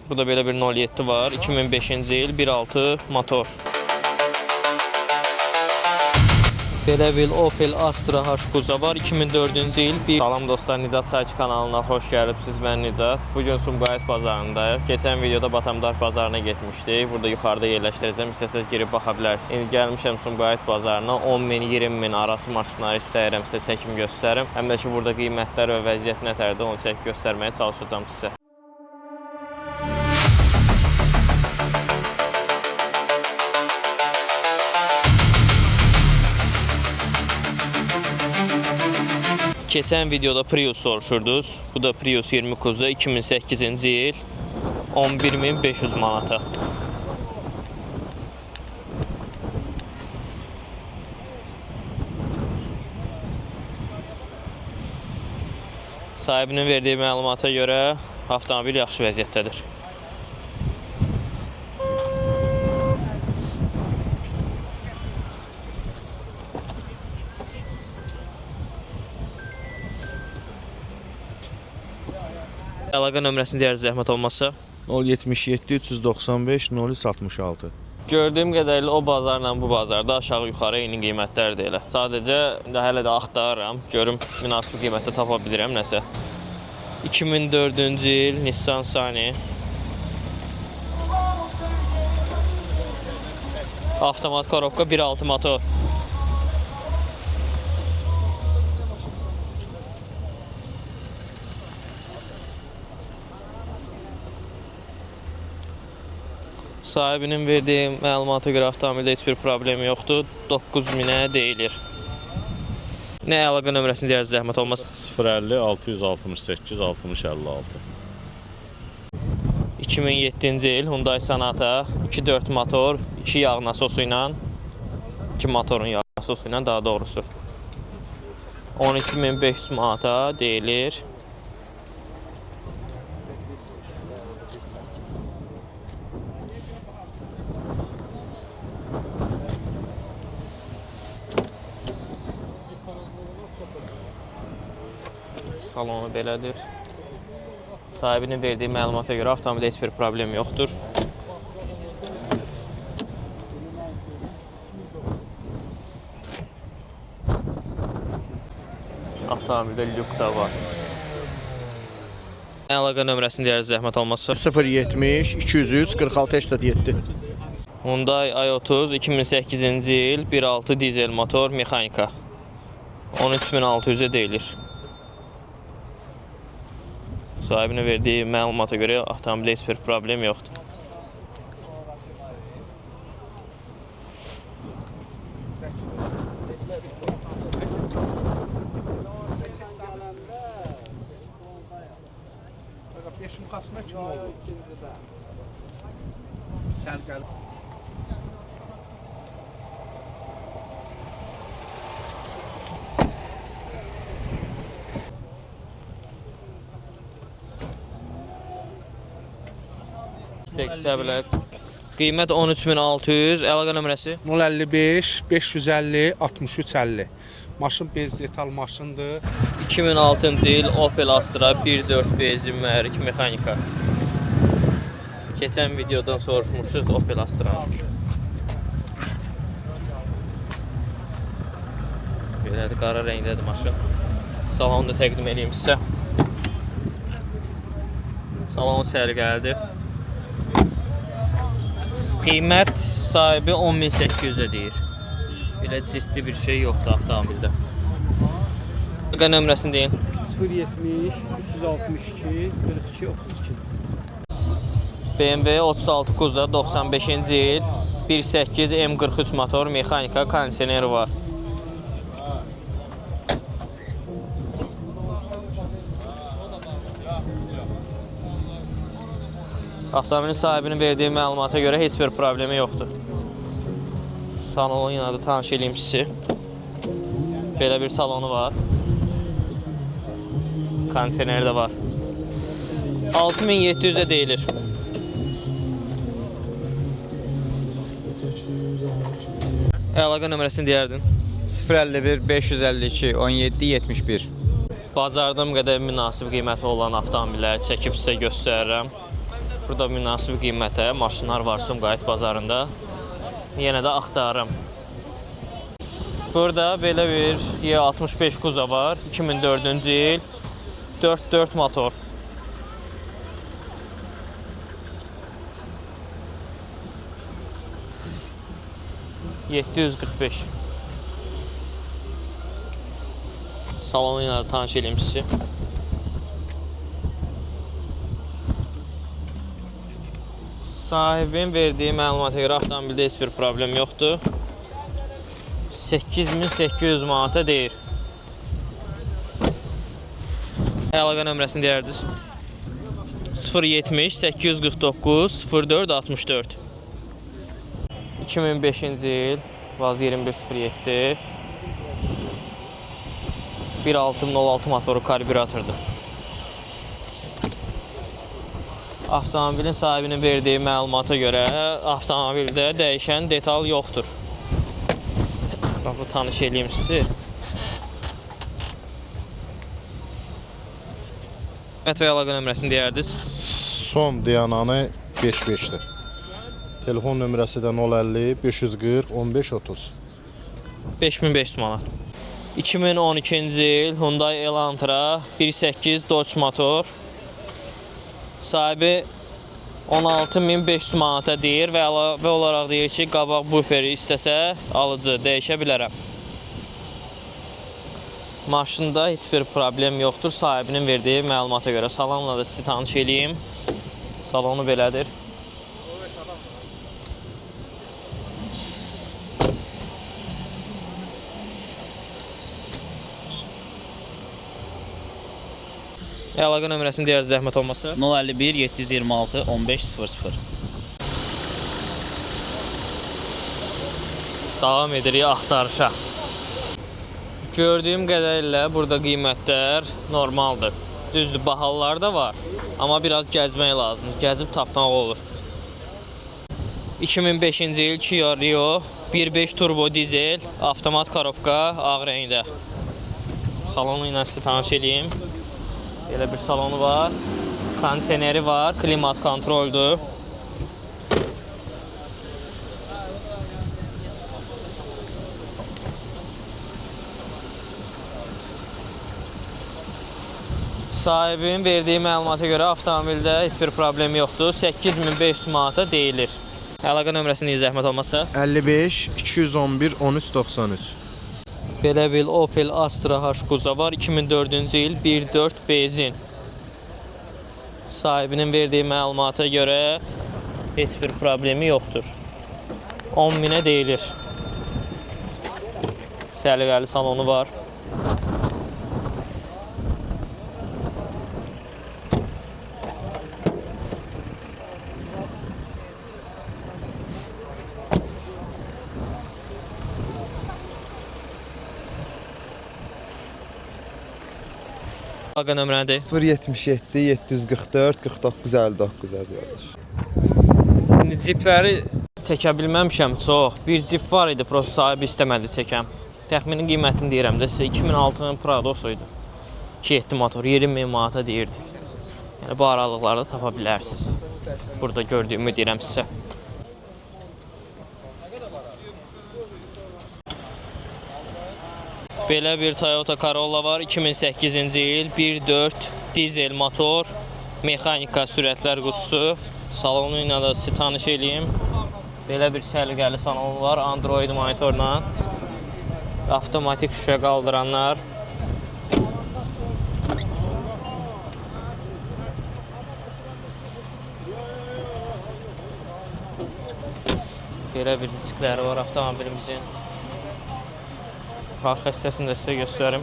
Burada belə bir 07 var. 2005-ci il 1.6 motor. Belə bir Opel Astra H-Kuza var. 2004-cü il. Salam dostlar, Nicat Xayçı kanalına xoş gəlibsiniz. Mən Nicat. Bugün Sumqayıt bazarındayıq. Keçən videoda Batamdar bazarına getmişdik. Burada yuxarıda yerləşdirəcəm. İstəsəz girib baxa bilərsiniz. İndi gəlmişəm Sumqayıt bazarına. 10.000, 20.000 arası maşınları istəyirəm sizə çəkim göstərim. Həm də ki, burada qiymətlər və vəziyyət nətərdir onu çəkib göstərməyə çalışacağım sizə. Keçən videoda Prius soruşurdunuz. Bu da Prius 20 Kuza 2008-ci il 11.500 manata. Sahibinin verdiyi məlumata görə avtomobil yaxşı vəziyyətdədir. Əlaqə nömrəsini deyər zəhmət olmazsa. 077 395 03 66. Gördüyüm qədərilə o bazarla bu bazarda aşağı-yuxarı eyni qiymətlərdir elə. Sadəcə hələ də axtarıram, görüm münasib qiymətdə tapa bilirəm nəsə. 2004-cü il Nissan Sunny. Avtomat korobka 1.6 motor. Sahibinin verdiyi məlumata görə avtomobildə heç bir problemi yoxdur. 9.000-ə deyilir. Nə əlaqə nömrəsini deyər zəhmət olmaz? 050 668 60 56. 2007-ci il Hyundai Sonata 2.4 motor, 2 yağ nasosu ilə, 2 motorun yağ nasosu ilə daha doğrusu. 12.500 manata deyilir. Salonu belədir. Sahibinin verdiyi məlumata görə avtomobildə heç bir problem yoxdur. Avtomobildə lük da var. Əlaqə nömrəsini deyər zəhmət olmazsa. 070 203 46 87. Hyundai i30 2008-ci il 1.6 dizel motor mexanika. 13.600-ə deyilir. Sahibinin verdiyi məlumata görə avtomobildə heç bir problem yoxdur. Qiymət 13.600, əlaqə nömrəsi 055 550 63 50. Maşın bez detal maşındır. 2006-cı il Opel Astra 1.4 benzin mühərrik mexanika. Keçən videodan soruşmuşuz Opel Astra. Belədir, qara rəngdədir maşın. Salonu da təqdim edeyim sizə. Salon sərgəlidir. Qiymət sahibi 10.800-ə deyir. Belə ciddi bir şey yoxdur avtomobildə. Əlaqə nömrəsini deyin. 070 362 42 32. BMW 36 Kuza 95-ci il 1.8 M43 motor mexanika kondisioneri var. Avtomobilin sahibinin verdiyi məlumata görə heç bir problemi yoxdur. Salonu yenə də tanış edeyim sizi. Belə bir salonu var. Kondisioneri də var. 6.700-ə deyilir. Əlaqə nömrəsini deyərdin. 051 552 17 71. Bazardığım qədər münasib qiyməti olan avtomobilləri çəkib sizə göstərirəm. Burada münasib qiymətə maşınlar var Sumqayıt bazarında. Yenə də axtarım. Burada belə bir Y65 Kuza var. 2004-cü il. 4 motor. $745. Salonu ilə də tanış edeyim sizi. Sahibin verdiyi məlumata görə avtomobildə heç bir problem yoxdur. 8800 manata deyir. Əlaqə nömrəsini deyərdiniz. 070 849 04 64. 2005-ci il, Vaz 2107. 1.606 motoru karbüratordur. Avtomobilin sahibinin verdiyi məlumata görə avtomobildə dəyişən detal yoxdur. Bu tanış eləyim sizi. Ət və əlaqə nömrəsini deyərdiniz. Son Diyananı 55'dir. Telefon nömrəsi də 050 540 15 30. 5500 manat. 2012-ci il Hyundai Elantra 1.8 Dodge motor. Sahibi 16500 manata deyir və əlavə olaraq deyir ki, qabaq buferi istəsə alıcı dəyişə bilərəm. Maşında heç bir problem yoxdur sahibinin verdiyi məlumata görə. Salonla da sizi tanış eləyim. Salonu belədir. Əlaqə nömrəsini deyər zəhmət olmasa. 051 726 1500. Davam edirik axtarışa. Gördüyüm qədərilə burada qiymətlər normaldır. Düzdür, bahalar da var. Amma biraz gəzmək lazımdır. Gəzib tapmaq olur. 2005-ci il Kia Rio 1.5 turbo dizel, avtomat korobka, ağ rəngdə. Salonu ilə sizi tanış edeyim. Belə bir salonu var. Kondisioneri var, klimat kontroldür. Sahibinin verdiyi məlumata görə avtomobildə heç bir problem yoxdur. 8500 manata deyilir. Əlaqə nömrəsini zəhmət olmasa. 55 211 1393. Belə bir Opel Astra H Kuza var. 2004-cü il 1.4 benzin. Sahibinin verdiyi məlumata görə heç bir problemi yoxdur. 10.000-ə deyilir. Səliqəli salonu var. Əlaqə nömrənidir. 077 744 49 59 yazılır. İndi cipləri çəkə bilməmişəm çox. Bir cip var idi, prosto sahibi istəmədi çəkəm. Təxmini qiymətini deyirəm də sizə 2006-nın Prado'su idi. 2.7 motor 20.000 manata deyirdi. Yəni bu aralıqlarda tapa bilərsiniz. Burada gördüyümü deyirəm sizə. Belə bir Toyota Corolla var. 2008-ci il 1.4 dizel motor, mexanika sürətlər qutusu. Salonu ilə də sizi tanış eləyim. Belə bir səliqəli salonu var. Android monitorla. Avtomatik şüşə qaldıranlar. Belə bir diskləri var avtomobilimizin. Arxa hissəsini də sizə göstərim.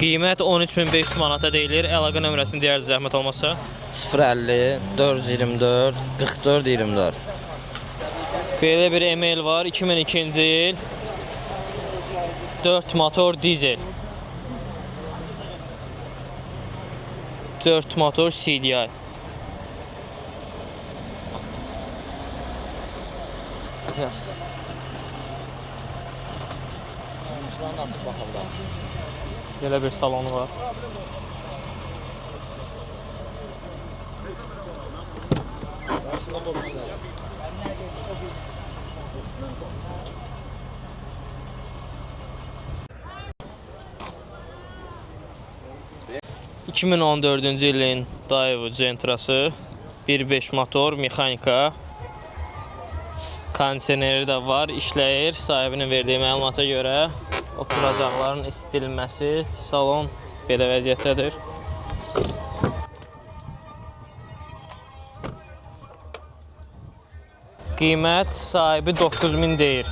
Qiymət 13.500 manata deyilir. Əlaqə nömrəsini deyər zəhmət olmasa. 050 424 44 24. Belə bir ML var. 2002-ci il 4 motor dizel. 4 motor CDI. Yaz. Belə bir salonu var. ...2014-cü ilin Daewoo Gentrası 1.5 motor, mexanika, kondisioneri də var, işləyir. Sahibinin verdiyi məlumata görə oturacaqların isidilməsi, salon belə vəziyyətdədir. Qiymət sahibi 9000 deyir.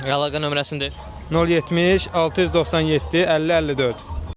Əlaqə nömrəsini deyir. 070 697 50 54.